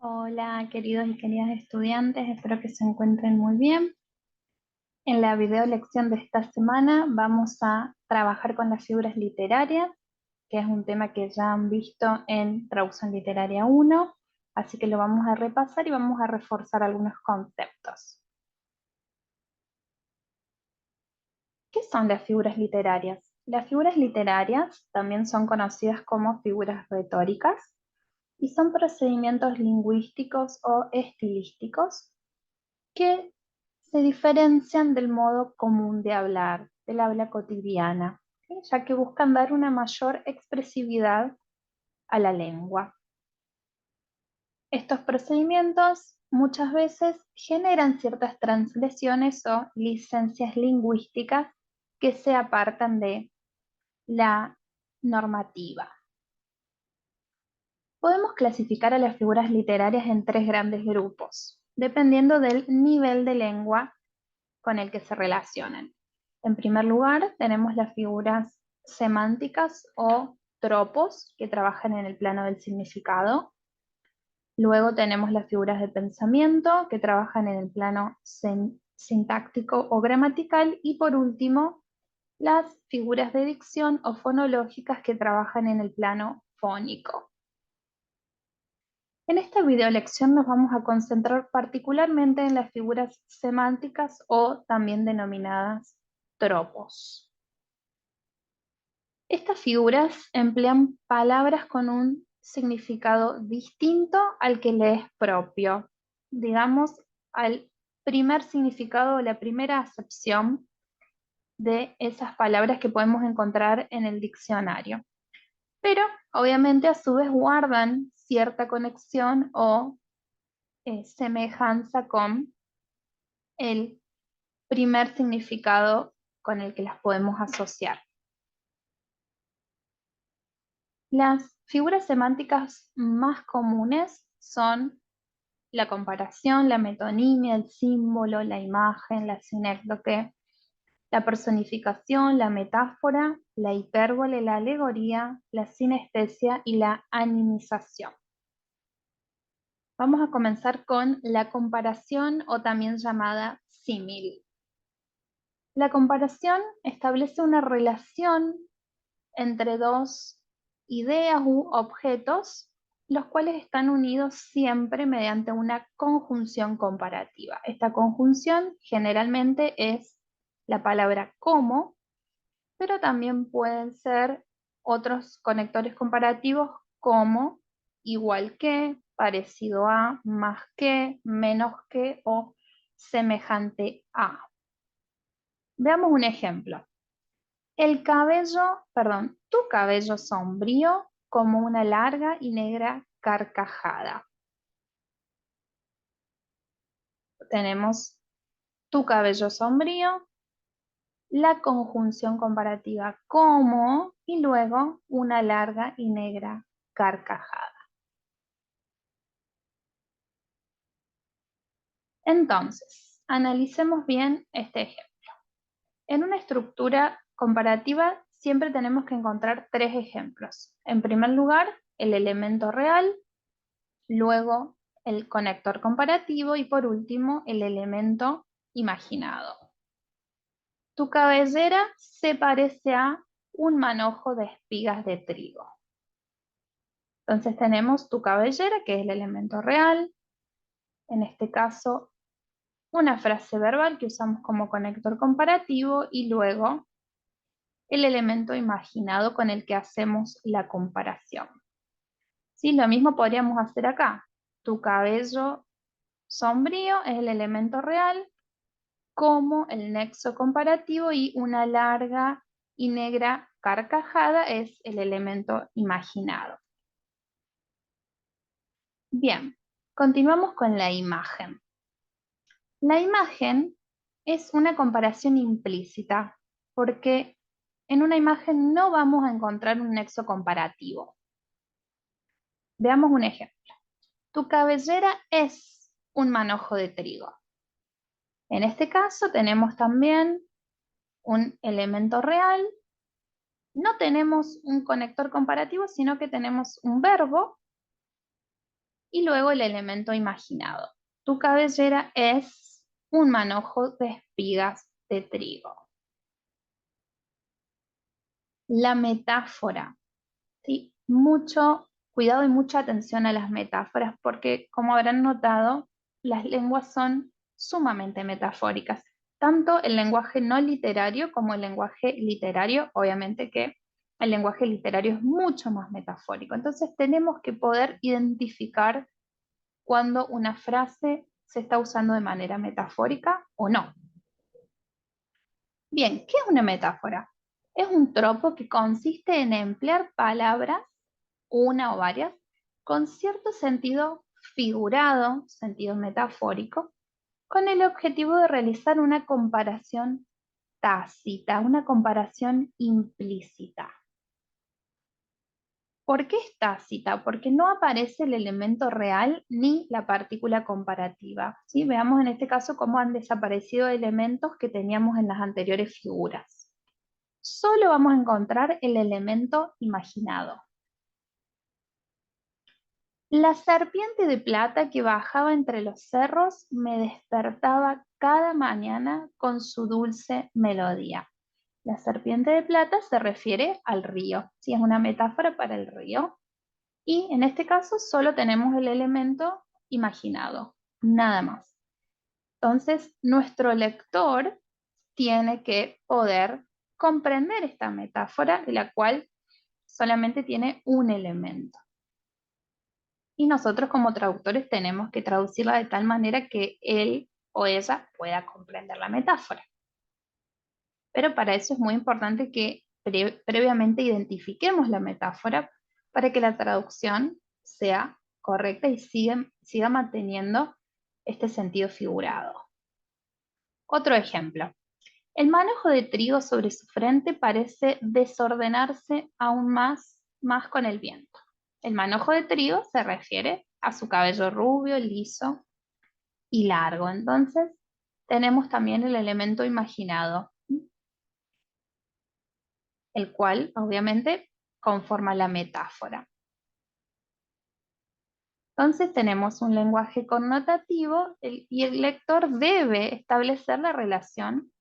Hola, queridos y queridas estudiantes, espero que se encuentren muy bien. En la video lección de esta semana vamos a trabajar con las figuras literarias, que es un tema que ya han visto en Traducción Literaria 1, así que lo vamos a repasar y vamos a reforzar algunos conceptos. ¿Qué son las figuras literarias? Las figuras literarias también son conocidas como figuras retóricas y son procedimientos lingüísticos o estilísticos que se diferencian del modo común de hablar, del habla cotidiana, ¿sí? Ya que buscan dar una mayor expresividad a la lengua. Estos procedimientos muchas veces generan ciertas transgresiones o licencias lingüísticas que se apartan de la normativa. Podemos clasificar a las figuras literarias en tres grandes grupos, dependiendo del nivel de lengua con el que se relacionan. En primer lugar, tenemos las figuras semánticas o tropos que trabajan en el plano del significado. Luego tenemos las figuras de pensamiento que trabajan en el plano sintáctico o gramatical. Y por último, las figuras de dicción o fonológicas que trabajan en el plano fónico. En esta videolección nos vamos a concentrar particularmente en las figuras semánticas o también denominadas tropos. Estas figuras emplean palabras con un significado distinto al que le es propio, digamos, al primer significado o la primera acepción de esas palabras que podemos encontrar en el diccionario. Pero obviamente a su vez guardan cierta conexión o semejanza con el primer significado con el que las podemos asociar. Las figuras semánticas más comunes son la comparación, la metonimia, el símbolo, la imagen, la sinécdoque, la personificación, la metáfora, la hipérbole, la alegoría, la sinestesia y la animización. Vamos a comenzar con la comparación o también llamada símil. La comparación establece una relación entre dos ideas u objetos, los cuales están unidos siempre mediante una conjunción comparativa. Esta conjunción generalmente es la palabra como, pero también pueden ser otros conectores comparativos como igual que, parecido a, más que, menos que o semejante a. Veamos un ejemplo. Tu cabello sombrío como una larga y negra carcajada. Tenemos tu cabello sombrío, la conjunción comparativa como y luego una larga y negra carcajada. Entonces, analicemos bien este ejemplo. En una estructura comparativa siempre tenemos que encontrar tres ejemplos. En primer lugar, el elemento real, luego el conector comparativo y por último el elemento imaginado. Tu cabellera se parece a un manojo de espigas de trigo. Entonces tenemos tu cabellera, que es el elemento real, en este caso una frase verbal que usamos como conector comparativo y luego el elemento imaginado con el que hacemos la comparación. ¿Sí? Lo mismo podríamos hacer acá. Tu cabello sombrío es el elemento real, como el nexo comparativo y una larga y negra carcajada es el elemento imaginado. Bien, continuamos con la imagen. La imagen es una comparación implícita, porque en una imagen no vamos a encontrar un nexo comparativo. Veamos un ejemplo. Tu cabellera es un manojo de trigo. En este caso tenemos también un elemento real. No tenemos un conector comparativo, sino que tenemos un verbo Y luego el elemento imaginado. Tu cabellera es un manojo de espigas de trigo. La metáfora, ¿sí? Mucho cuidado y mucha atención a las metáforas porque, como habrán notado, las lenguas son sumamente metafóricas. Tanto el lenguaje no literario como el lenguaje literario, obviamente que el lenguaje literario es mucho más metafórico. Entonces tenemos que poder identificar cuando una frase se está usando de manera metafórica o no. Bien, ¿qué es una metáfora? Es un tropo que consiste en emplear palabras, una o varias, con cierto sentido figurado, sentido metafórico, con el objetivo de realizar una comparación tácita, una comparación implícita. ¿Por qué es tácita? Porque no aparece el elemento real ni la partícula comparativa, ¿sí? Veamos en este caso cómo han desaparecido elementos que teníamos en las anteriores figuras. Solo vamos a encontrar el elemento imaginado. La serpiente de plata que bajaba entre los cerros me despertaba cada mañana con su dulce melodía. La serpiente de plata se refiere al río, ¿sí? Es una metáfora para el río. Y en este caso solo tenemos el elemento imaginado, nada más. Entonces, nuestro lector tiene que poder comprender esta metáfora de la cual solamente tiene un elemento. Y nosotros como traductores tenemos que traducirla de tal manera que él o ella pueda comprender la metáfora. Pero para eso es muy importante que previamente identifiquemos la metáfora para que la traducción sea correcta y siga manteniendo este sentido figurado. Otro ejemplo. El manojo de trigo sobre su frente parece desordenarse aún más con el viento. El manojo de trigo se refiere a su cabello rubio, liso y largo. Entonces, tenemos también el elemento imaginado, el cual obviamente conforma la metáfora. Entonces tenemos un lenguaje connotativo y el lector debe establecer la relación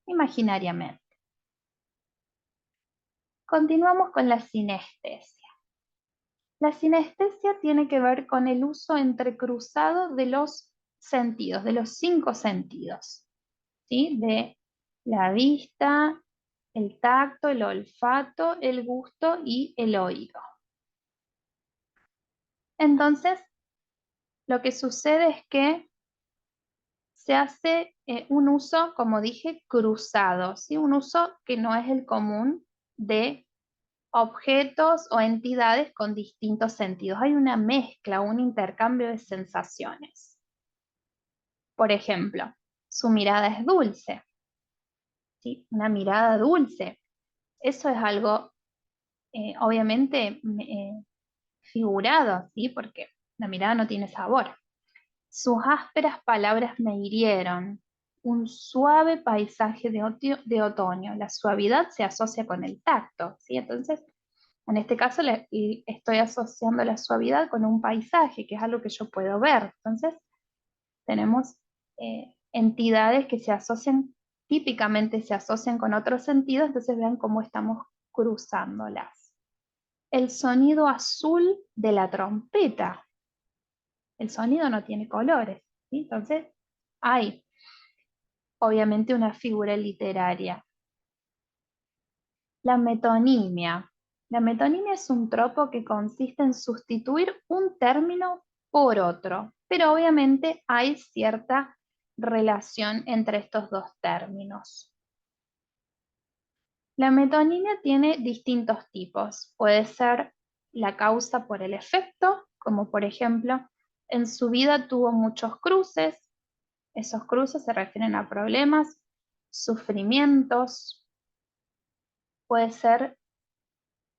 imaginariamente. Continuamos con la sinestesia. La sinestesia tiene que ver con el uso entrecruzado de los sentidos, de los 5 sentidos, ¿sí? De la vista, el tacto, el olfato, el gusto y el oído. Entonces, lo que sucede es que se hace un uso, como dije, cruzado, ¿sí? Un uso que no es el común de objetos o entidades con distintos sentidos. Hay una mezcla, un intercambio de sensaciones. Por ejemplo, su mirada es dulce, ¿sí? Una mirada dulce. Eso es algo, obviamente, figurado, ¿sí? Porque la mirada no tiene sabor. Sus ásperas palabras me hirieron. Un suave paisaje de otoño. La suavidad se asocia con el tacto, ¿sí? Entonces, en este caso estoy asociando la suavidad con un paisaje, que es algo que yo puedo ver. Entonces, tenemos entidades que se asocian, típicamente se asocian con otros sentidos, entonces vean cómo estamos cruzándolas. El sonido azul de la trompeta. El sonido no tiene colores, ¿sí? Entonces hay obviamente una figura literaria. La metonimia. La metonimia es un tropo que consiste en sustituir un término por otro, pero obviamente hay cierta relación entre estos dos términos. La metonimia tiene distintos tipos. Puede ser la causa por el efecto, como por ejemplo, en su vida tuvo muchos cruces. Esos cruces se refieren a problemas, sufrimientos. Puede ser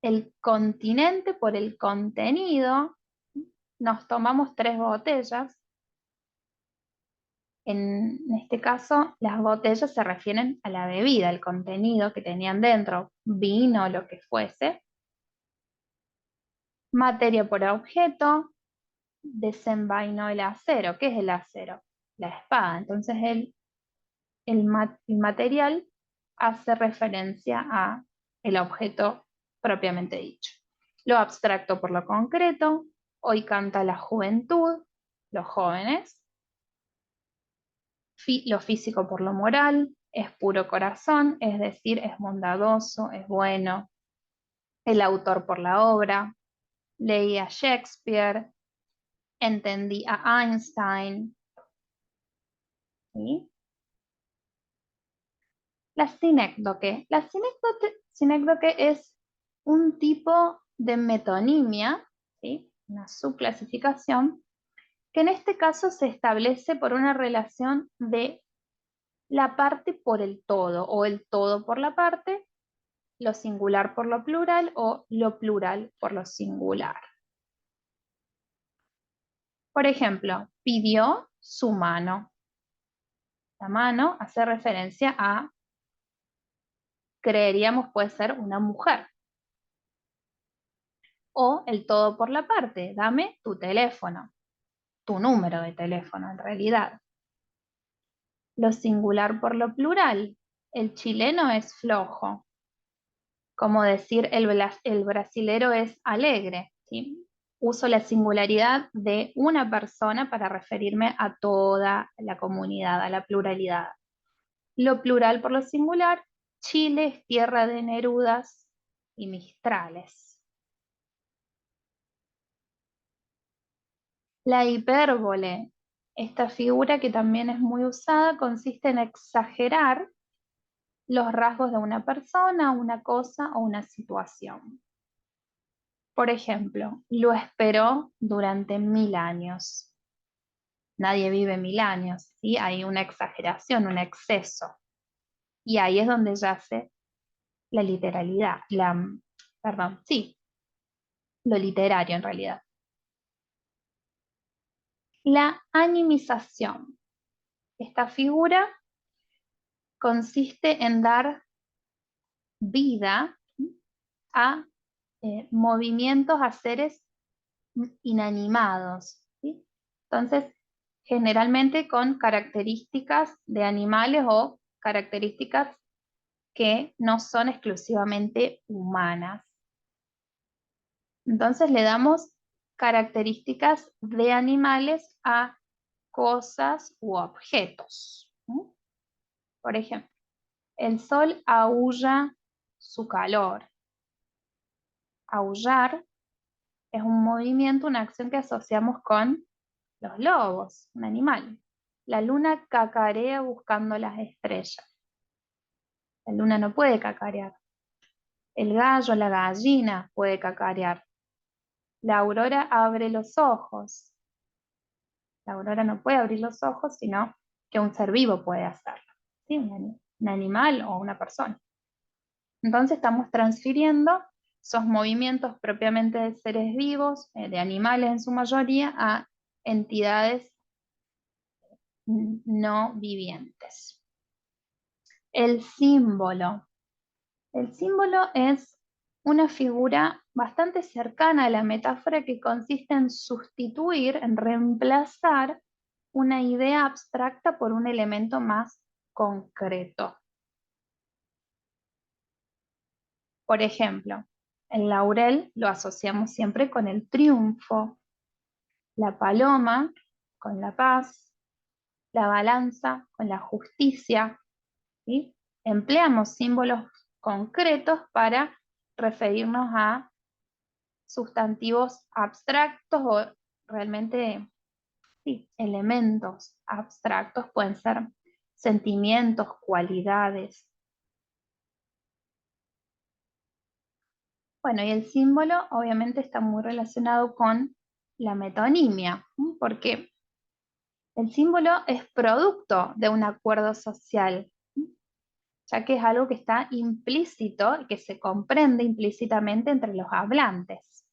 el continente por el contenido. Nos tomamos 3 botellas. En este caso, las botellas se refieren a la bebida, el contenido que tenían dentro, vino o lo que fuese. Materia por objeto, desenvainó el acero. ¿Qué es el acero? La espada. Entonces el material hace referencia a el objeto propiamente dicho. Lo abstracto por lo concreto, hoy canta la juventud, los jóvenes, lo físico por lo moral, es puro corazón, es decir, es bondadoso, es bueno, el autor por la obra, leí a Shakespeare, entendí a Einstein, ¿sí? La sinécdoque. La sinécdoque es un tipo de metonimia, ¿sí? Una subclasificación, que en este caso se establece por una relación de la parte por el todo, o el todo por la parte, lo singular por lo plural, o lo plural por lo singular. Por ejemplo, pidió su mano. La mano hace referencia a, creeríamos puede ser una mujer. O el todo por la parte, dame tu teléfono, tu número de teléfono en realidad. Lo singular por lo plural, el chileno es flojo, como decir el brasilero es alegre, ¿sí? Uso la singularidad de una persona para referirme a toda la comunidad, a la pluralidad. Lo plural por lo singular, Chile es tierra de Nerudas y Mistrales. La hipérbole, esta figura que también es muy usada, consiste en exagerar los rasgos de una persona, una cosa o una situación. Por ejemplo, lo esperó durante 1000 años. Nadie vive 1000 años, ¿sí? Hay una exageración, un exceso. Y ahí es donde yace la literalidad, perdón, sí, lo literario en realidad. La animización. Esta figura consiste en dar vida a movimientos, a seres inanimados, ¿sí? Entonces, generalmente con características de animales o características que no son exclusivamente humanas. Entonces le damos características de animales a cosas u objetos, ¿sí? Por ejemplo, el sol aúlla su calor. Aullar es un movimiento, una acción que asociamos con los lobos, un animal. La luna cacarea buscando las estrellas. La luna no puede cacarear. El gallo, la gallina puede cacarear. La aurora abre los ojos. La aurora no puede abrir los ojos, sino que un ser vivo puede hacerlo. ¿Sí? Un animal o una persona. Entonces estamos transfiriendo esos movimientos propiamente de seres vivos, de animales en su mayoría, a entidades no vivientes. El símbolo. El símbolo es una figura bastante cercana a la metáfora que consiste en sustituir, en reemplazar una idea abstracta por un elemento más concreto. Por ejemplo, el laurel lo asociamos siempre con el triunfo, la paloma con la paz, la balanza con la justicia, ¿sí? Empleamos símbolos concretos para referirnos a sustantivos abstractos o realmente, sí, elementos abstractos, pueden ser sentimientos, cualidades. Bueno, y el símbolo obviamente está muy relacionado con la metonimia, ¿sí? Porque el símbolo es producto de un acuerdo social, ¿sí? Ya que es algo que está implícito y que se comprende implícitamente entre los hablantes.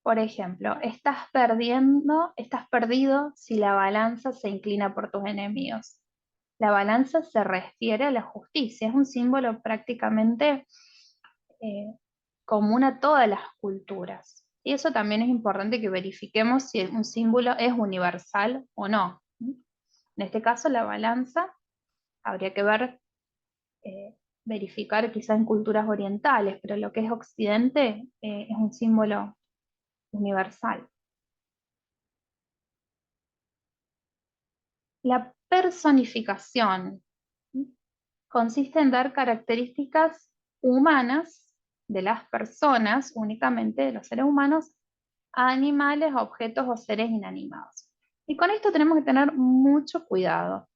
Por ejemplo, estás perdido si la balanza se inclina por tus enemigos. La balanza se refiere a la justicia, es un símbolo prácticamente común a todas las culturas. Y eso también es importante que verifiquemos si un símbolo es universal o no. En este caso, la balanza, habría que ver, verificar quizá en culturas orientales, pero lo que es Occidente es un símbolo universal. La personificación consiste en dar características humanas de las personas, únicamente de los seres humanos, a animales, objetos o seres inanimados. Y con esto tenemos que tener mucho cuidado,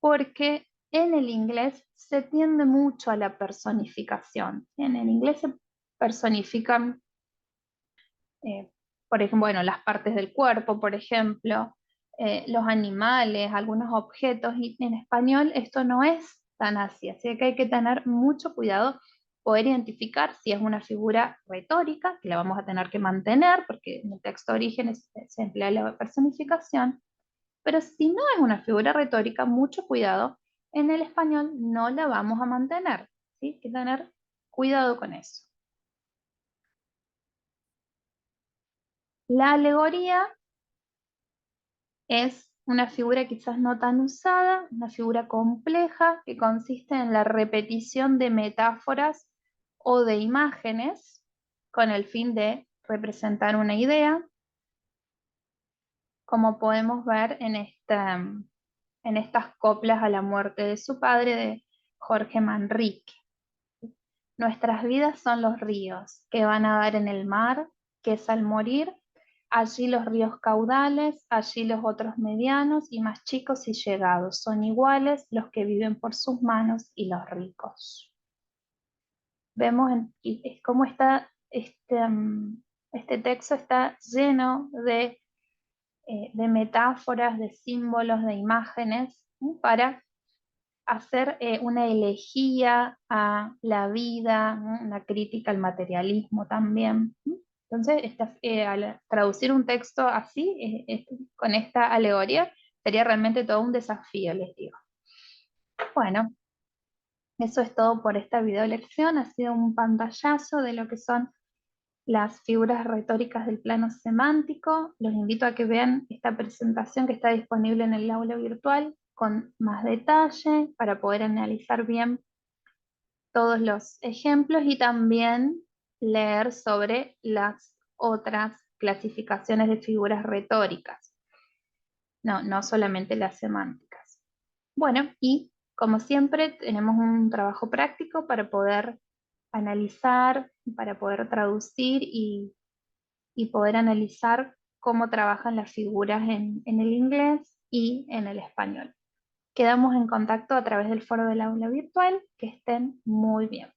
porque en el inglés se tiende mucho a la personificación. En el inglés se personifican, eh, por ejemplo, bueno, las partes del cuerpo, por ejemplo, los animales, algunos objetos, y en español esto no es tan así que hay que tener mucho cuidado, poder identificar si es una figura retórica, que la vamos a tener que mantener, porque en el texto de origen se emplea la personificación, pero si no es una figura retórica, mucho cuidado, en el español no la vamos a mantener, ¿sí? Hay que tener cuidado con eso. La alegoría es una figura quizás no tan usada, una figura compleja que consiste en la repetición de metáforas o de imágenes con el fin de representar una idea, como podemos ver en estas coplas a la muerte de su padre de Jorge Manrique. Nuestras vidas son los ríos que van a dar en el mar, que es al morir. Allí los ríos caudales, allí los otros medianos y más chicos y llegados. Son iguales los que viven por sus manos y los ricos. Vemos cómo está este texto está lleno de metáforas, de símbolos, de imágenes, ¿sí? Para hacer una elegía a la vida, ¿no? Una crítica al materialismo también. Entonces, al traducir un texto así, con esta alegoría, sería realmente todo un desafío, les digo. Bueno, eso es todo por esta video lección. Ha sido un pantallazo de lo que son las figuras retóricas del plano semántico. Los invito a que vean esta presentación que está disponible en el aula virtual con más detalle para poder analizar bien todos los ejemplos y también leer sobre las otras clasificaciones de figuras retóricas, no solamente las semánticas. Bueno, y como siempre tenemos un trabajo práctico para poder analizar, para poder traducir y poder analizar cómo trabajan las figuras en el inglés y en el español. Quedamos en contacto a través del foro del aula virtual. Que estén muy bien.